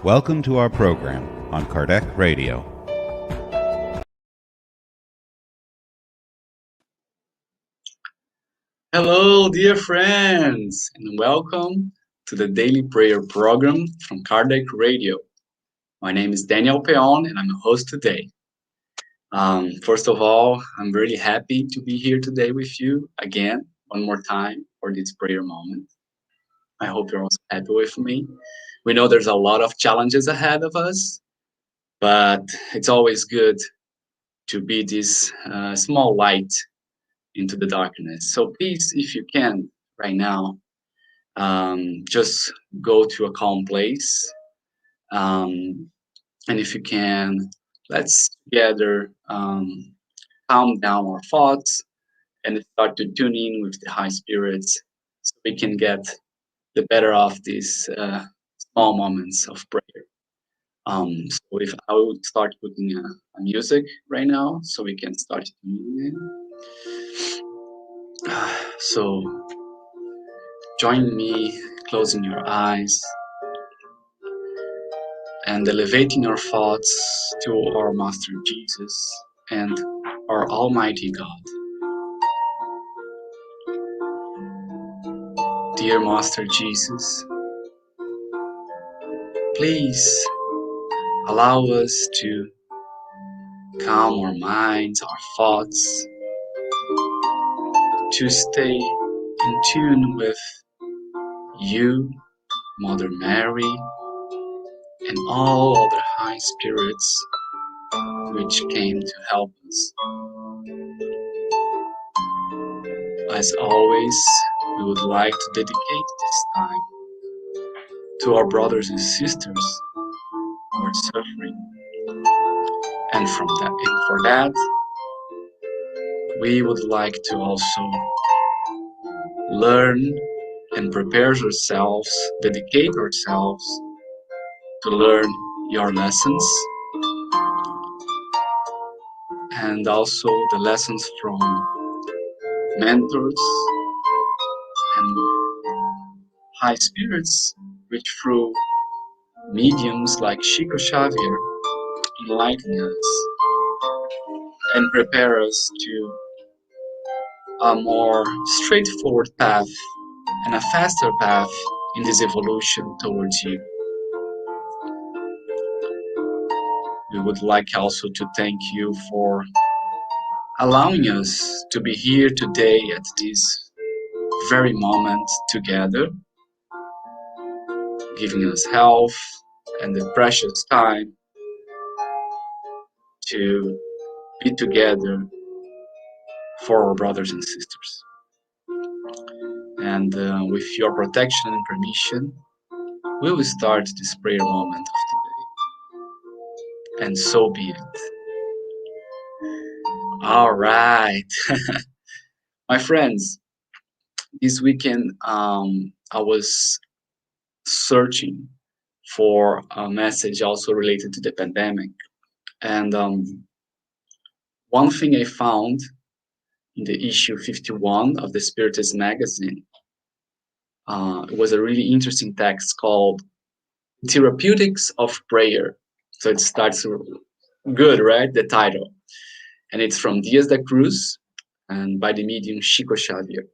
Welcome to our program on Kardec Radio. Hello, dear friends, and welcome to the daily prayer program from Kardec Radio. My name is Daniel Peon, and I'm the host today. First of all, I'm really happy to be here today with you again, one more time for this prayer moment. I hope you're also happy with me. We know there's a lot of challenges ahead of us, but it's always good to be this small light into the darkness. So please, if you can, right now, just go to a calm place. And if you can, let's together calm down our thoughts and start to tune in with the high spirits so we can get the better of these small moments of prayer. So if I would start putting a music right now so we can start tuning in. So join me closing your eyes and elevating your thoughts to our Master Jesus and our Almighty God. Dear Master Jesus, please allow us to calm our minds, our thoughts, to stay in tune with you, Mother Mary, and all other high spirits which came to help us. As always, we would like to dedicate this time to our brothers and sisters who are suffering. And for that, we would like to also learn and prepare ourselves, dedicate ourselves to learn your lessons and also the lessons from mentors and high spirits which through mediums like Chico, Xavier enlighten us and prepare us to a more straightforward path and a faster path in this evolution towards you. We would like also to thank you for allowing us to be here today at this very moment together, giving us health and the precious time to be together for our brothers and sisters. And with your protection and permission, we will start this prayer moment of today. And so be it. All right. My friends, this weekend I was searching for a message also related to the pandemic. And one thing I found in the issue 51 of the Spiritist magazine was a really interesting text called Therapeutics of Prayer. So it starts good, right? The title. And it's from Cruz and by the medium Chico Xavier.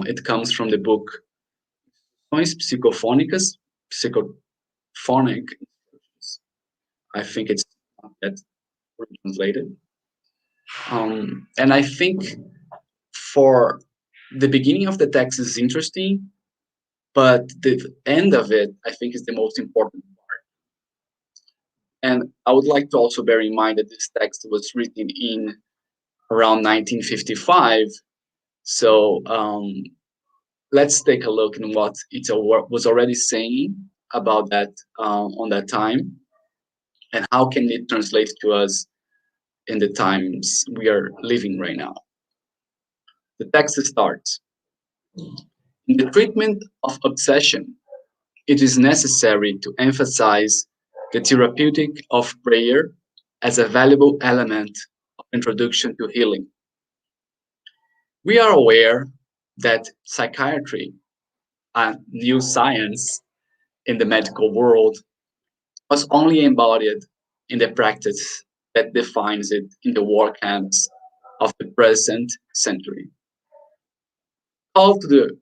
It comes from the book Instruções, Psychophonic. I think it's not that translated. And I think for the beginning of the text is interesting, but the end of it, I think, is the most important part. And I would like to also bear in mind that this text was written in around 1955. So let's take a look at what it was already saying about that on that time, and how can it translate to us in the times we are living right now. The text starts. In the treatment of obsession, it is necessary to emphasize the therapeutic of prayer as a valuable element of introduction to healing. We are aware that psychiatry, a new science, in the medical world was only embodied in the practice that defines it in the war camps of the present century. Called to the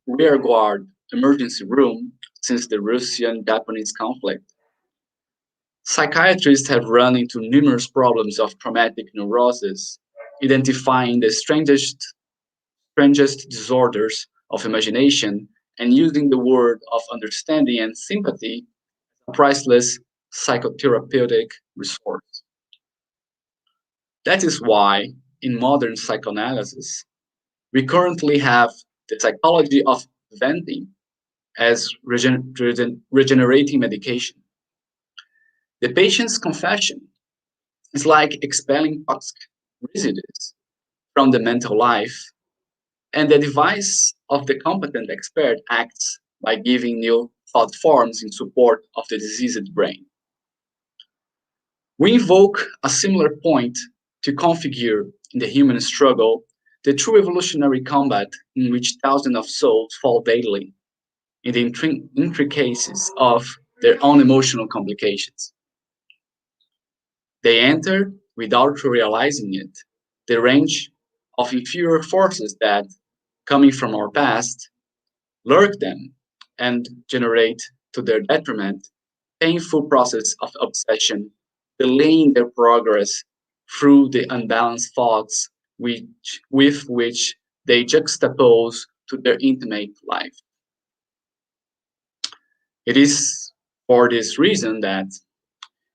rear guard emergency room since the Russian-Japanese conflict, psychiatrists have run into numerous problems of traumatic neurosis, identifying the strangest disorders of imagination and using the word of understanding and sympathy as a priceless psychotherapeutic resource. That is why, in modern psychoanalysis, we currently have the psychology of venting as regenerating medication. The patient's confession is like expelling toxic residues from the mental life, and the device of the competent expert acts by giving new thought forms in support of the diseased brain. We invoke a similar point to configure in the human struggle the true evolutionary combat in which thousands of souls fall daily in the intricacies of their own emotional complications. They enter, without realizing it, the range of inferior forces that, coming from our past, lurk them and generate, to their detriment, painful process of obsession, delaying their progress through the unbalanced thoughts with which they juxtapose to their intimate life. It is for this reason that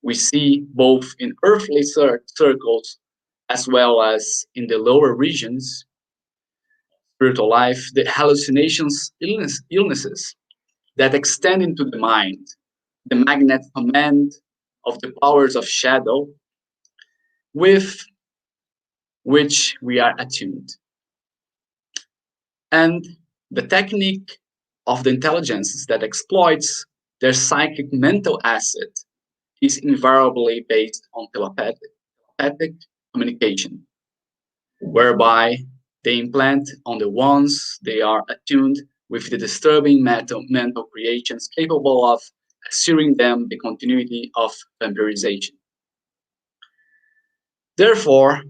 we see both in earthly circles as well as in the lower regions, spiritual life, the hallucinations, illnesses that extend into the mind, the magnet command of the powers of shadow with which we are attuned. And the technique of the intelligence that exploits their psychic mental asset is invariably based on telepathic communication, whereby they implant on the ones they are attuned with the disturbing mental creations capable of assuring them the continuity of vampirization. Therefore,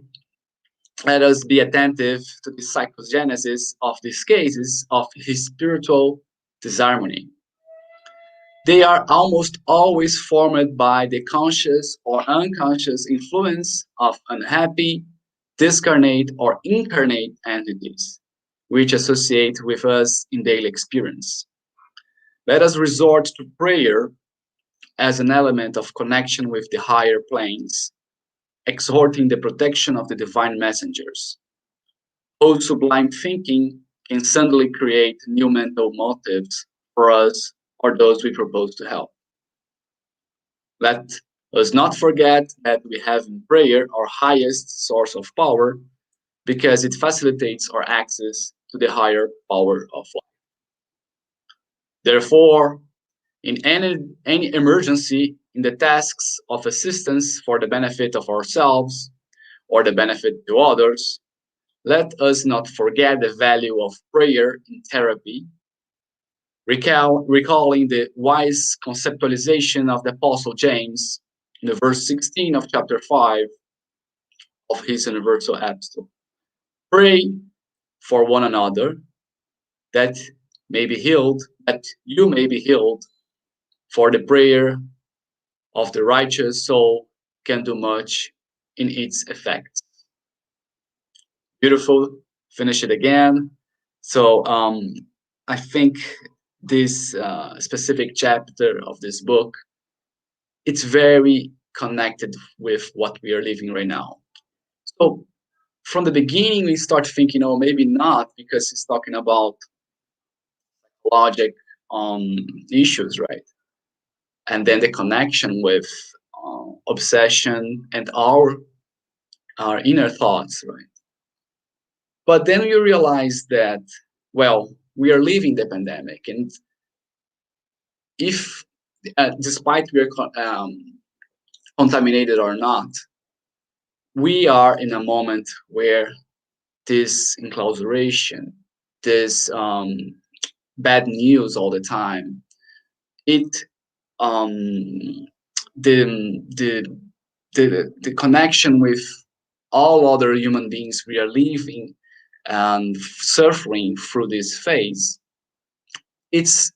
let us be attentive to the psychogenesis of these cases of his spiritual disharmony. They are almost always formed by the conscious or unconscious influence of unhappy, discarnate, or incarnate entities, which associate with us in daily experience. Let us resort to prayer as an element of connection with the higher planes, exhorting the protection of the divine messengers. Old sublime thinking can suddenly create new mental motives for us or those we propose to help. Let us not forget that we have in prayer our highest source of power because it facilitates our access to the higher power of life. Therefore, in any emergency, in the tasks of assistance for the benefit of ourselves or the benefit to others, let us not forget the value of prayer in therapy, recalling the wise conceptualization of the Apostle James in the verse 16 of chapter 5 of his universal epistle. Pray for one another that you may be healed, for the prayer of the righteous soul can do much in its effect. Beautiful. Finish it again. So I think this specific chapter of this book, it's very connected with what we are living right now. So from the beginning, we start thinking, oh, maybe not, because it's talking about logic issues, right? And then the connection with obsession and our inner thoughts, right? But then we realize that, well, we are living the pandemic, and if, despite we are contaminated or not, we are in a moment where this enclausuration, this bad news all the time. It um, the the connection with all other human beings we are living and suffering through this phase. It's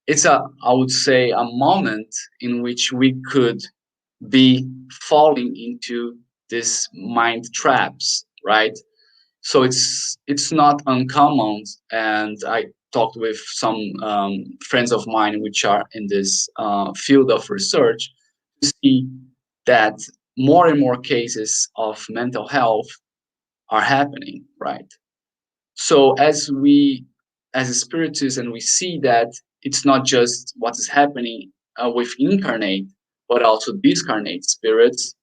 it's a, I would say, a moment in which we could be falling into these mind traps, right? So it's not uncommon, and I talked with some friends of mine which are in this field of research to see that more and more cases of mental health are happening, right? So as spiritists, and we see that it's not just what is happening with incarnate, but also discarnate spirits,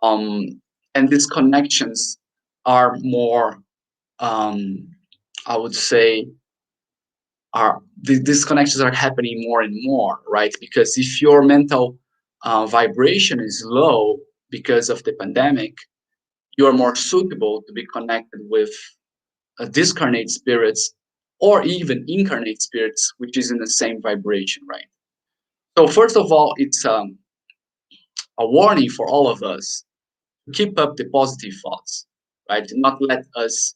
um, and these connections are more, um, I would say, these connections are happening more and more, right? Because if your mental vibration is low because of the pandemic, you are more suitable to be connected with discarnate spirits or even incarnate spirits, which is in the same vibration, right? So first of all, it's a warning for all of us to keep up the positive thoughts, right? To not let us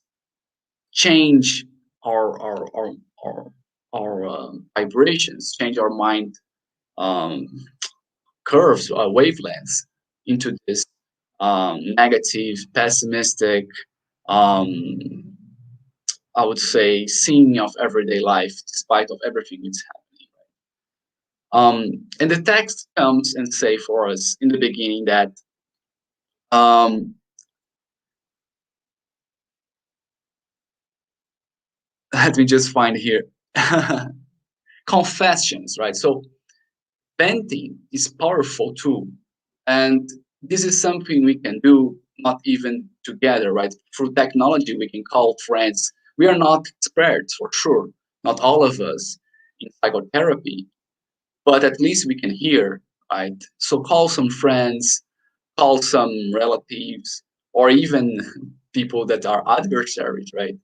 change our our our our, our vibrations, change our mind um, curves, wavelengths into this negative, pessimistic, um, I would say, scene of everyday life, despite of everything that's happening. And the text comes and say for us in the beginning that um, let me just find here confessions, right? So venting is powerful too, and this is something we can do not even together, right? Through technology, we can call friends. We are not experts for sure, not all of us in psychotherapy, but at least we can hear, right? So call some friends, call some relatives, or even people that are adversaries, right?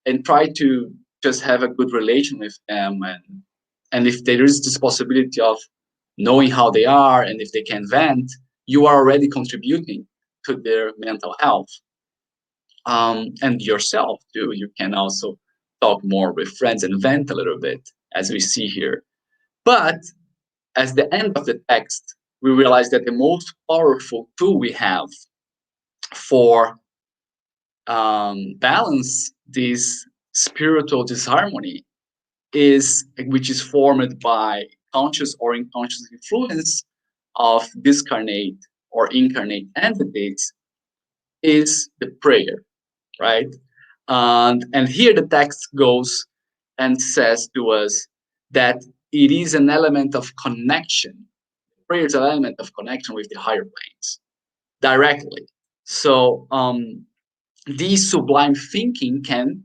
And try to just have a good relation with them. And if there is this possibility of knowing how they are and if they can vent, you are already contributing to their mental health. And yourself too. You can also talk more with friends and vent a little bit, as we see here. But as the end of the text, we realize that the most powerful tool we have for balance this spiritual disharmony is which is formed by conscious or unconscious influence of discarnate or incarnate entities is the prayer, right? And here the text goes and says to us that it is an element of connection. Prayer is an element of connection with the higher planes directly. So this sublime thinking can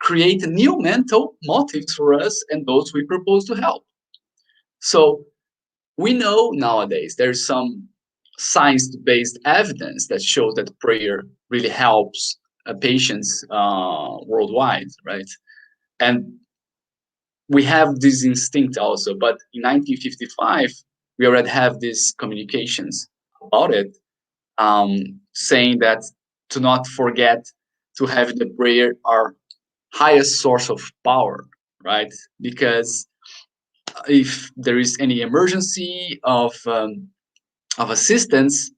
create new mental motives for us and those we propose to help. So we know nowadays there's some science-based evidence that shows that prayer really helps patients worldwide, right? And we have this instinct also, but in 1955, we already have these communications about it, saying that to not forget to have the prayer our highest source of power, right? Because if there is any emergency of assistance,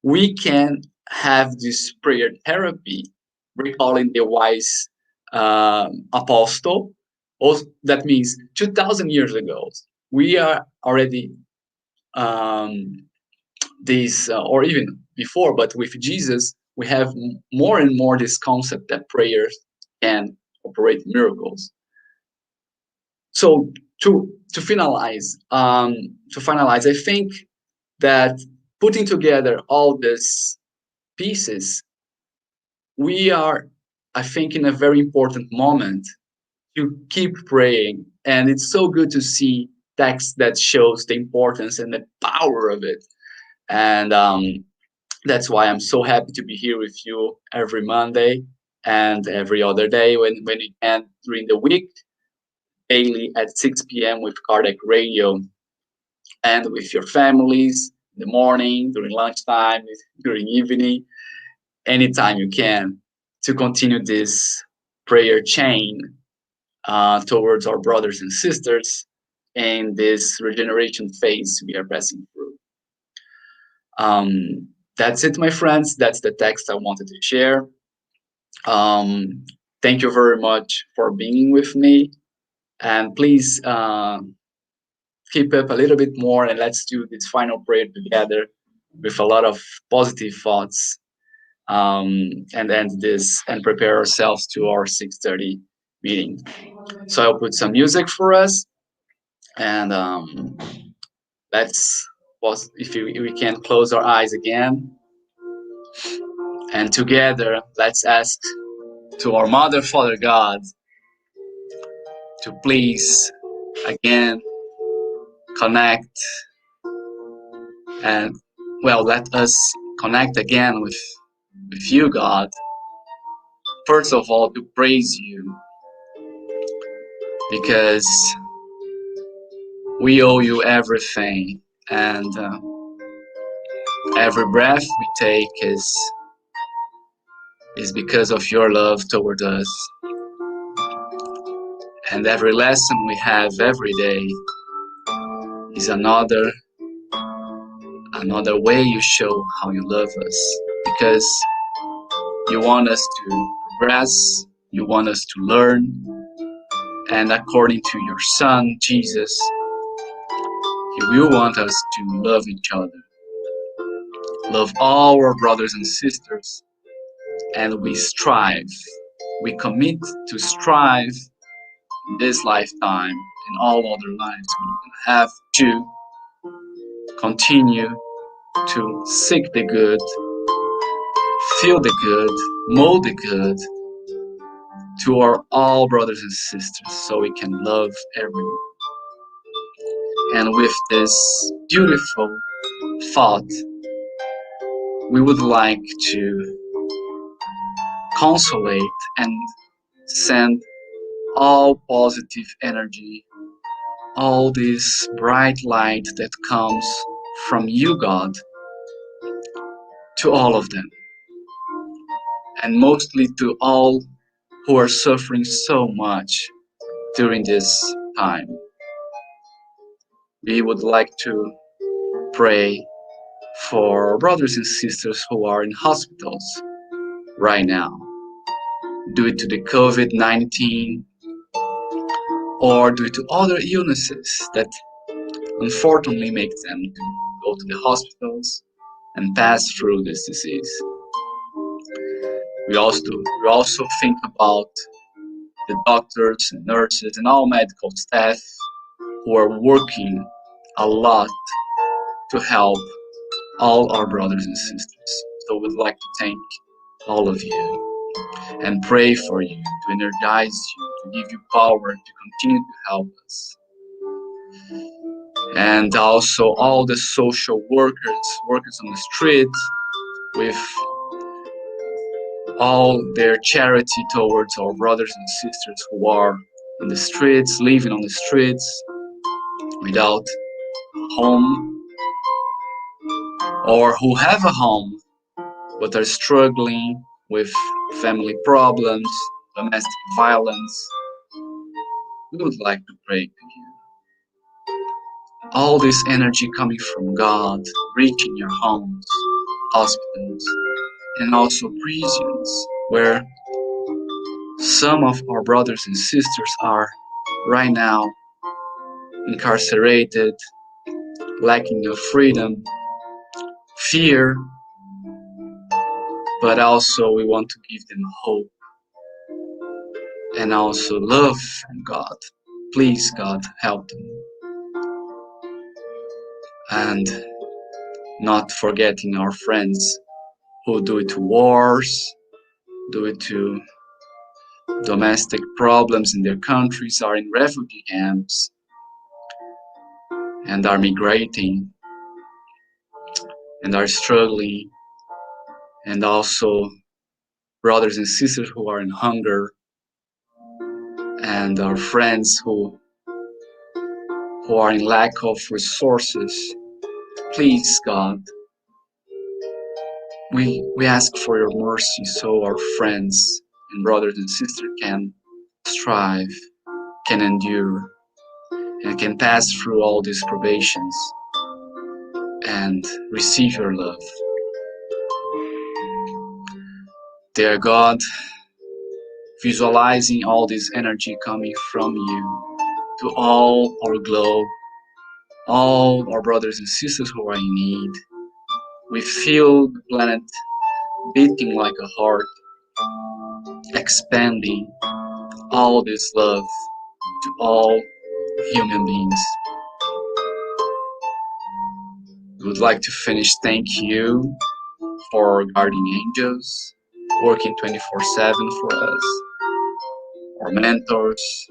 we can have this prayer therapy, recalling the wise apostle. Also, that means 2,000 years ago, we are already um, this, or even before, but with Jesus, we have more and more this concept that prayers can operate miracles. So to finalize, I think that putting together all these pieces, we are, I think, in a very important moment to keep praying, and it's so good to see text that shows the importance and the power of it. And that's why I'm so happy to be here with you every Monday and every other day when you can during the week. daily at 6 p.m. with Cardiac Radio, and with your families in the morning, during lunchtime, during evening, anytime you can, to continue this prayer chain towards our brothers and sisters in this regeneration phase we are passing through. That's it, my friends. That's the text I wanted to share. Thank you very much for being with me. And please keep up a little bit more, and let's do this final prayer together with a lot of positive thoughts, and end this and prepare ourselves to our 6:30 meeting. So I'll put some music for us, and let's, if we can close our eyes again, and together let's ask to our Mother, Father God, to please again connect, and well, let us connect again with you, God. First of all, to praise you, because we owe you everything, and every breath we take is because of your love toward us, and every lesson we have every day is another way you show how you love us, because you want us to progress, you want us to learn, and according to your Son, Jesus, you will want us to love each other, love all our brothers and sisters, and we commit to strive in this lifetime and all other lives. We have to continue to seek the good, feel the good, mold the good to our all brothers and sisters, so we can love everyone. And with this beautiful thought, we would like to consolate and send all positive energy, all this bright light that comes from you, God, to all of them, and mostly to all who are suffering so much during this time. We would like to pray for brothers and sisters who are in hospitals right now due to the COVID-19 or due to other illnesses that unfortunately make them to go to the hospitals and pass through this disease. We also think about the doctors and nurses and all medical staff who are working a lot to help all our brothers and sisters. So we'd like to thank all of you and pray for you, to energize you, to give you power to continue to help us. And also all the social workers on the street, with all their charity towards our brothers and sisters who are on the streets, living on the streets without a home, or who have a home but are struggling with family problems, domestic violence. We would like to pray to you. All this energy coming from God, reaching your homes, hospitals, and also prisons, where some of our brothers and sisters are right now incarcerated, lacking of freedom, fear, but also we want to give them hope and also love from God. Please, God, help them. And not forgetting our friends who, due to wars, due to domestic problems in their countries, are in refugee camps and are migrating and are struggling, and also brothers and sisters who are in hunger, and our friends who who are in lack of resources. Please, God, we ask for your mercy so our friends and brothers and sisters can strive, can endure, and can pass through all these probations and receive your love. Dear God, visualizing all this energy coming from you to all our globe, all our brothers and sisters who are in need. We feel the planet beating like a heart, expanding all this love to all human beings. We would like to finish thank you for our guardian angels working 24/7 for us, our mentors,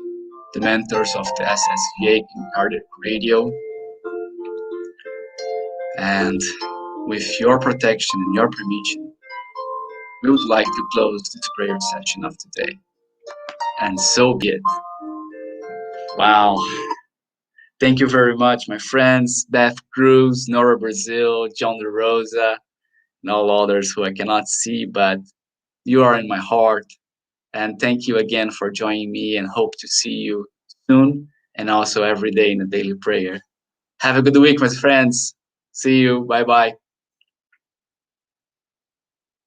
the mentors of the SSVA in Cardiac Radio, and with your protection and your permission, we would like to close this prayer session of today. And so be it. Wow. Thank you very much, my friends, Beth Cruz, Nora Brazil, John De Rosa, and all others who I cannot see, but you are in my heart. And thank you again for joining me, and hope to see you soon and also every day in the daily prayer. Have a good week, my friends. See you. Bye-bye.